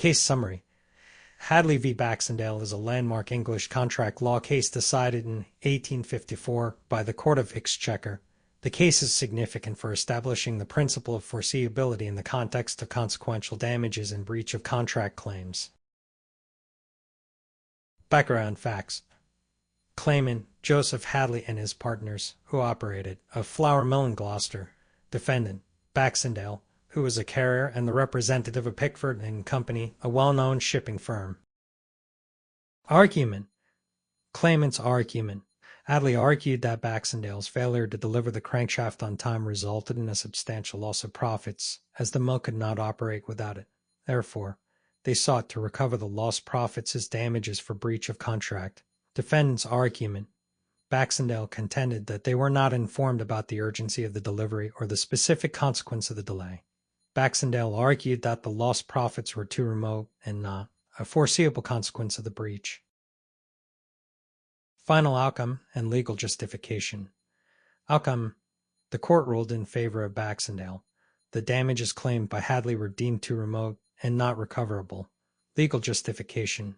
Case summary. Hadley v. Baxendale is a landmark English contract law case decided in 1854 by the Court of Exchequer. The case is significant for establishing the principle of foreseeability in the context of consequential damages and breach of contract claims. Background facts. Claimant Joseph Hadley and his partners, who operated a flour mill in Gloucester. Defendant Baxendale, who was a carrier and the representative of Pickford and Company, a well-known shipping firm. Argument. Claimant's argument. Hadley argued that Baxendale's failure to deliver the crankshaft on time resulted in a substantial loss of profits, as the mill could not operate without it. Therefore, they sought to recover the lost profits as damages for breach of contract. Defendant's argument. Baxendale contended that they were not informed about the urgency of the delivery or the specific consequence of the delay. Baxendale argued that the lost profits were too remote and not a foreseeable consequence of the breach. Final outcome and legal justification. Outcome. The court ruled in favor of Baxendale. The damages claimed by Hadley were deemed too remote and not recoverable. Legal justification.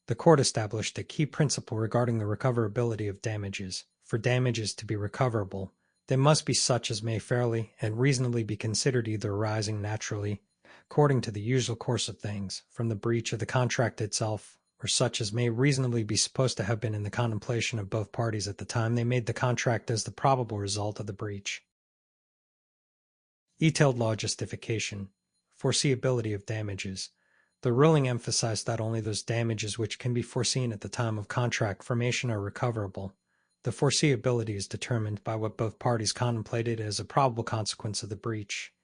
The court established a key principle regarding the recoverability of damages. For damages to be recoverable, they must be such as may fairly and reasonably be considered either arising naturally, according to the usual course of things, from the breach of the contract itself, or such as may reasonably be supposed to have been in the contemplation of both parties at the time they made the contract as the probable result of the breach. Detailed law justification. Foreseeability of damages. The ruling emphasized that only those damages which can be foreseen at the time of contract formation are recoverable. The foreseeability is determined by what both parties contemplated as a probable consequence of the breach.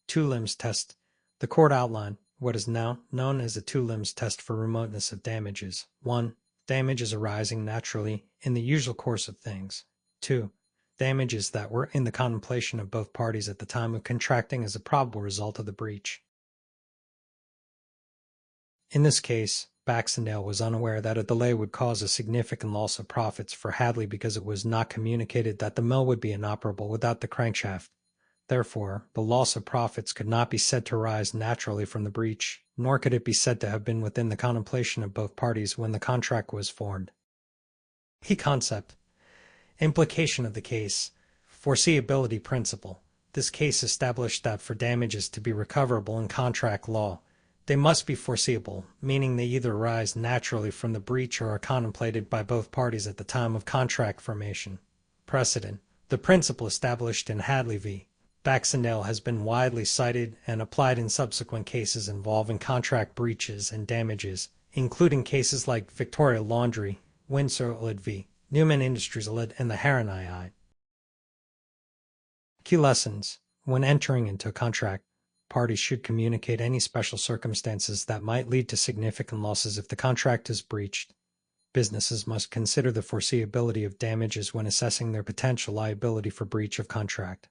Two limbs test. The court outlined what is now known as a two limbs test for remoteness of damages. 1. Damages arising naturally in the usual course of things. 2. Damages that were in the contemplation of both parties at the time of contracting as a probable result of the breach. In this case, Baxendale was unaware that a delay would cause a significant loss of profits for Hadley because it was not communicated that the mill would be inoperable without the crankshaft. Therefore, the loss of profits could not be said to arise naturally from the breach, nor could it be said to have been within the contemplation of both parties when the contract was formed. Key concept. Implication of the case. Foreseeability principle. This case established that for damages to be recoverable in contract law, they must be foreseeable, meaning they either arise naturally from the breach or are contemplated by both parties at the time of contract formation. Precedent. The principle established in Hadley v. Baxendale has been widely cited and applied in subsequent cases involving contract breaches and damages, including cases like Victoria Laundry, Windsor v. Newman Industries and the Heron II. Key lessons. When entering into a contract, parties should communicate any special circumstances that might lead to significant losses if the contract is breached. Businesses must consider the foreseeability of damages when assessing their potential liability for breach of contract.